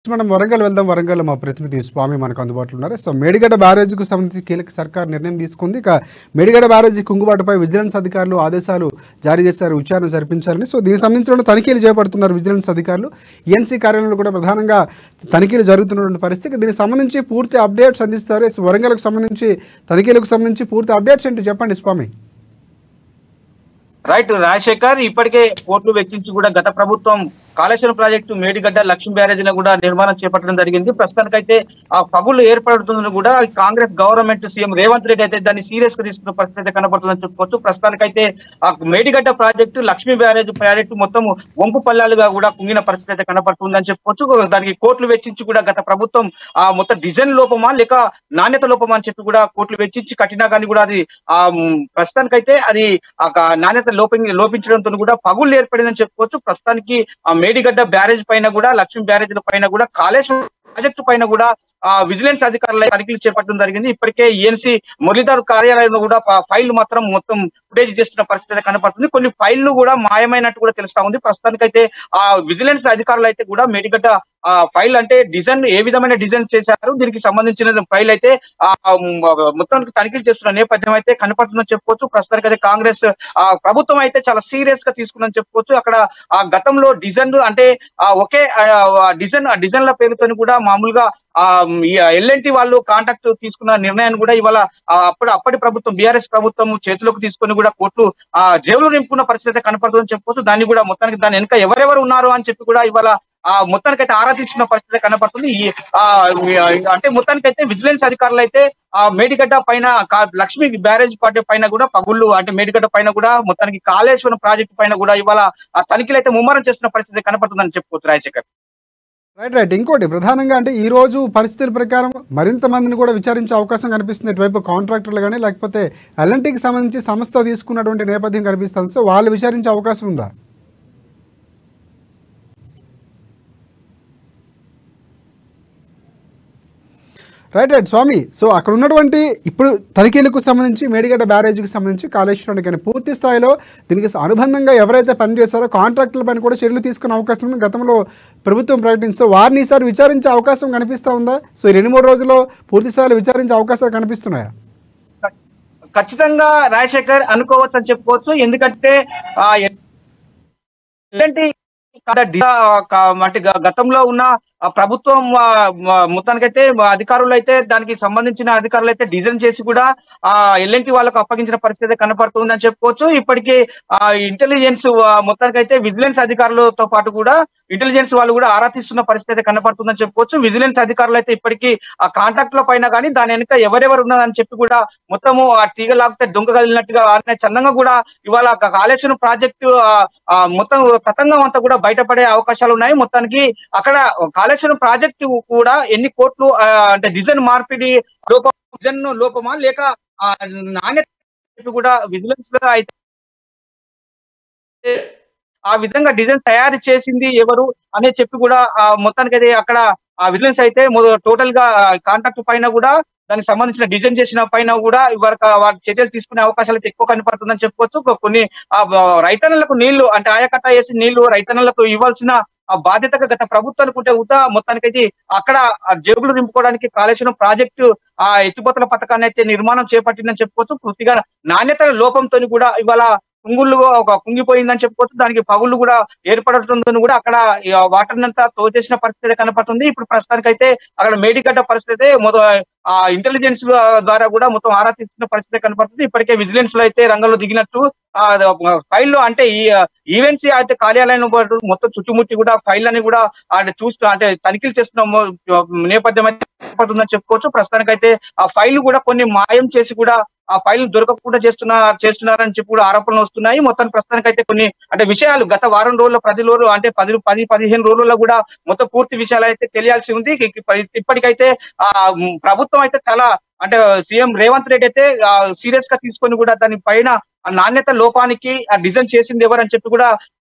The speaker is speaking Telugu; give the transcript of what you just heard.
మనం వరంగల్ వెళ్దాం. వరంగల్‌లో మా ప్రతినిధి స్వామి మనకు అందుబాటులో ఉన్నారు. సో మేడిగడ్డ బ్యారేజ్‌కు సంబంధించి కీలక సర్కార్ నిర్ణయం తీసుకుంది. ఇక మేడిగడ్డ బ్యారేజీ కుంగుబాటుపై విజిలెన్స్ అధికారులు ఆదేశాలు జారీ చేశారు విచారణ జరిపించాలని. సో దీనికి సంబంధించిన తనిఖీలు చేపడుతున్నారు విజిలెన్స్ అధికారులు. ఈఎన్సీ కార్యాలయంలో కూడా ప్రధానంగా తనిఖీలు జరుగుతున్నటువంటి పరిస్థితి. దీనికి సంబంధించి పూర్తి అప్డేట్స్ అందిస్తారు. సో వరంగల్‌కు సంబంధించి తనిఖీలకు సంబంధించి పూర్తి అప్డేట్స్ ఏంటో చెప్పండి స్వామి. రైట్ రాజశేఖర్, ఇప్పటికే కోర్టులు వెచ్చించి కూడా గత ప్రభుత్వం కాళేశ్వరం ప్రాజెక్టు మేడిగడ్డ లక్ష్మీ బ్యారేజీలో కూడా నిర్మాణం చేపట్టడం జరిగింది. ప్రస్తుతానికైతే ఆ పగులు ఏర్పడుతుందని కూడా కాంగ్రెస్ గవర్నమెంట్ సీఎం రేవంత్ రెడ్డి అయితే దాన్ని సీరియస్ గా తీసుకున్న పరిస్థితి అయితే కనబడుతుందని చెప్పుకోవచ్చు. ప్రస్తుతానికైతే ఆ Medigadda project Lakshmi barrage project మొత్తం వంపు పల్లాలుగా కూడా కుంగిన పరిస్థితి అయితే కనబడుతుందని చెప్పుకోవచ్చు. దానికి కోర్టులు వెచ్చించి కూడా గత ప్రభుత్వం ఆ మొత్తం డిజైన్ లోపమా లేక నాణ్యత లోపమా అని చెప్పి కూడా కోర్టులు వెచ్చించి కట్టినా కానీ కూడా అది ఆ ప్రస్తుతానికైతే అది నాణ్యత లోపించడంతో కూడా పగులు ఏర్పడిందని చెప్పుకోవచ్చు. ప్రస్తుతానికి ఆ మేడిగడ్డ బ్యారేజ్ పైన కూడా లక్ష్మీ బ్యారేజ్ పైన కూడా కాళేశ్వరం ప్రాజెక్టు పైన కూడా విజిలెన్స్ అధికారులు తనిఖీలు చేపట్టడం జరిగింది. ఇప్పటికే ఈఎన్సీ మురళీధర్ కార్యాలయంలో కూడా ఫైల్ మాత్రం మొత్తం ఫుటేజ్ చేస్తున్న పరిస్థితి కనపడుతుంది. కొన్ని ఫైళ్లు కూడా మాయమైనట్టు కూడా తెలుస్తా ఉంది. ప్రస్తుతానికైతే ఆ విజిలెన్స్ అధికారులు అయితే కూడా మేడిగడ్డ ఫైల్ అంటే డిజైన్ ఏ విధమైన డిజైన్ చేశారు, దీనికి సంబంధించిన ఫైల్ అయితే మొత్తానికి తనిఖీలు చేస్తున్న నేపథ్యం అయితే కనపడుతుందని చెప్పుకోవచ్చు. ప్రస్తుతానికి అయితే కాంగ్రెస్ ప్రభుత్వం అయితే చాలా సీరియస్ గా తీసుకుందని చెప్పుకోవచ్చు. అక్కడ గతంలో డిజైన్ అంటే ఒకే డిజైన్ల పేరుతో కూడా మామూలుగా ఎల్ఎన్టీ వాళ్ళు కాంటాక్ట్ తీసుకున్న నిర్ణయాన్ని కూడా ఇవాళ అప్పటి ప్రభుత్వం బీఆర్ఎస్ ప్రభుత్వం చేతిలోకి తీసుకొని కూడా కోర్టు జేబులు నింపుకున్న పరిస్థితి కనపడుతుందని చెప్పుకోవచ్చు. దాన్ని కూడా మొత్తానికి దాని వెనుక ఎవరెవరు ఉన్నారు అని చెప్పి కూడా ఇవాళ మొత్తానికైతే ఆరా తీసుకున్న పరిస్థితి కనపడుతుంది. అంటే మొత్తానికైతే విజిలెన్స్ అధికారులు అయితే మేడిగడ్డ పైన లక్ష్మీ బ్యారేజ్ పైన కూడా పగుళ్ళు అంటే మేడిగడ్డ పైన కూడా మొత్తానికి కాళేశ్వరం ప్రాజెక్టు పైన కూడా ఇవాళ తనిఖీలు అయితే ముమ్మరం చేస్తున్న పరిస్థితి కనపడుతుందని చెప్పుకోవచ్చు రాజశేఖర్. రైట్. ఇంకోటి ప్రధానంగా అంటే ఈ రోజు పరిస్థితుల ప్రకారం మరింత మందిని కూడా విచారించే అవకాశం కనిపిస్తుంది. ఇటువైపు కాంట్రాక్టర్లు కానీ లేకపోతే ఎల్ఎన్టీకి సంబంధించి సంస్థ తీసుకున్నటువంటి నేపథ్యం కనిపిస్తుంది. సో వాళ్ళు విచారించే అవకాశం ఉందా? రైట్ స్వామి. సో అక్కడ ఉన్నటువంటి ఇప్పుడు తనిఖీలకు సంబంధించి మేడిగడ్డ బ్యారేజీకి సంబంధించి కాళేశ్వరానికి కానీ పూర్తి స్థాయిలో దీనికి అనుబంధంగా ఎవరైతే పనిచేస్తారో కాంట్రాక్టుల పైన కూడా చర్యలు తీసుకునే అవకాశం ఉంది. గతంలో ప్రభుత్వం ప్రకటించే వారిని ఈసారి విచారించే అవకాశం కనిపిస్తూ ఉందా? సో 2-3 రోజుల్లో పూర్తి స్థాయిలో విచారించే అవకాశాలు కనిపిస్తున్నాయా? ఖచ్చితంగా రాజశేఖర్ అనుకోవచ్చు అని చెప్పుకోవచ్చు. ఎందుకంటే అంటే గతంలో ఉన్న ప్రభుత్వం మొత్తానికైతే అధికారులు అయితే దానికి సంబంధించిన అధికారులు అయితే డిజైన్ చేసి కూడా ఎల్ఎన్టీ వాళ్ళకు అప్పగించిన పరిస్థితి కనపడుతుందని చెప్పుకోవచ్చు. ఇప్పటికీ ఇంటెలిజెన్స్ మొత్తానికైతే విజిలెన్స్ అధికారులతో పాటు కూడా ఇంటెలిజెన్స్ వాళ్ళు కూడా ఆరా తీస్తున్న పరిస్థితి కనపడుతుందని చెప్పుకోవచ్చు. విజిలెన్స్ అధికారులు అయితే ఇప్పటికీ ఆ కాంటాక్ట్ల పైన కానీ దాని వెనుక ఎవరెవరు ఉన్నదని చెప్పి కూడా మొత్తము ఆ తీగ లాగితే దొంగ కదిలినట్టుగా చందంగా కూడా ఇవాళ కాళేశ్వరం ప్రాజెక్టు మొత్తం తతంగం అంతా కూడా బయటపడే అవకాశాలు ఉన్నాయి. మొత్తానికి అక్కడ కాళేశ్వరం ప్రాజెక్టు కూడా ఎన్ని కోట్లు అంటే డిజైన్ మార్పిడి డిజైన్ లోపమా లేక నాణ్యత కూడా విజిలెన్స్ లో అయితే ఆ విధంగా డిజైన్ తయారు చేసింది ఎవరు అనే చెప్పి కూడా మొత్తానికి అయితే అక్కడ ఆ విజిలెన్స్ అయితే టోటల్ గా కాంట్రాక్ట్ పైన కూడా దానికి సంబంధించిన డిజైన్ చేసిన పైన కూడా వారి చర్యలు తీసుకునే అవకాశాలు అయితే ఎక్కువ కనపడుతుందని చెప్పుకోవచ్చు. కొన్ని రైతన్నలకు నీళ్లు అంటే ఆయకట్ట వేసి నీళ్లు రైతన్నలకు ఇవ్వాల్సిన ఆ బాధ్యతగా గత ప్రభుత్వానికి ఉంటే మొత్తానికైతే అక్కడ జేబులు నింపుకోవడానికి కాళేశ్వరం ప్రాజెక్టు ఆ ఎత్తిపోతల పథకాన్ని అయితే నిర్మాణం చేపట్టిందని చెప్పుకోవచ్చు. పూర్తిగా నాణ్యత లోపంతో కూడా ఇవాళ కుంగిపోయిందని చెప్పుకోవచ్చు. దానికి పగుళ్ళు కూడా ఏర్పడటంతో కూడా అక్కడ వాటర్ అంతా తోచేసిన పరిస్థితి కనపడుతుంది. ఇప్పుడు ప్రస్తుతానికైతే అక్కడ మేడిగడ్డ పరిస్థితి ఇంటెలిజెన్స్ ద్వారా కూడా మొత్తం ఆరా తీసుకున్న పరిస్థితి కనపడుతుంది. ఇప్పటికే విజిలెన్స్ లో అయితే రంగంలో దిగినట్టు ఫైల్లో అంటే ఈ ఈవెంట్స్ అయితే కార్యాలయం మొత్తం చుట్టుముట్టి కూడా ఫైల్ అని కూడా చూస్తూ అంటే తనిఖీలు చేస్తున్న నేపథ్యం అయితే కనపడుతుందని చెప్పుకోవచ్చు. ప్రస్తుతానికైతే ఆ ఫైల్ కూడా కొన్ని మాయం చేసి కూడా ఆ ఫైల్ దొరకకుండా చేస్తున్నారని చెప్పి కూడా ఆరోపణలు వస్తున్నాయి. మొత్తం ప్రస్తుతానికైతే కొన్ని అంటే విషయాలు గత వారం రోజుల్లో 10 రోజులు అంటే 10-15 రోజుల్లో కూడా మొత్తం పూర్తి విషయాలు అయితే తెలియాల్సి ఉంది. ఇప్పటికైతే ప్రభుత్వం అయితే చాలా అంటే సీఎం రేవంత్ రెడ్డి అయితే సీరియస్ గా తీసుకొని కూడా దాని పైన నాణ్యత లోపానికి ఆ డిజైన్ చేసింది ఎవరని చెప్పి కూడా